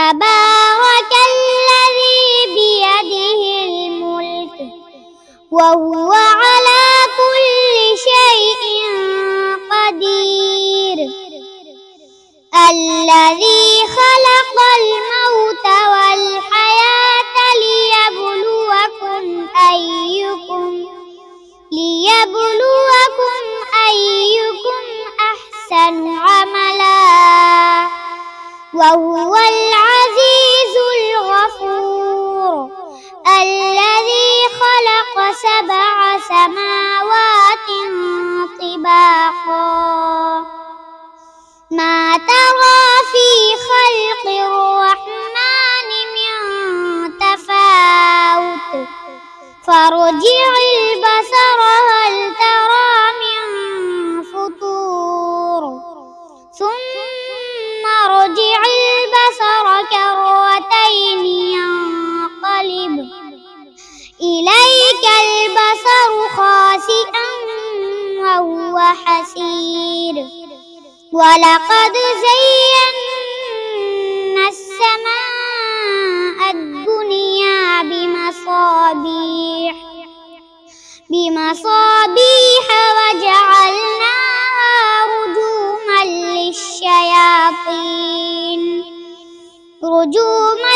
تبارك الذي بيده الملك وهو على كل شيء قدير الذي خلق الموت والحياة ليبلوكم أيكم أحسن عملا وهو العزيز الغفور الذي خلق 7 سماوات طباقا ما ترى في خلق الرحمن من تفاوت فارجع البصر هل ترى من فطور ثم ارجع البصر كرتين ينقلب إليك البصر خاسئا وهو حسير ولقد زينا السماء الدنيا بمصابيح وجعلناها رجوما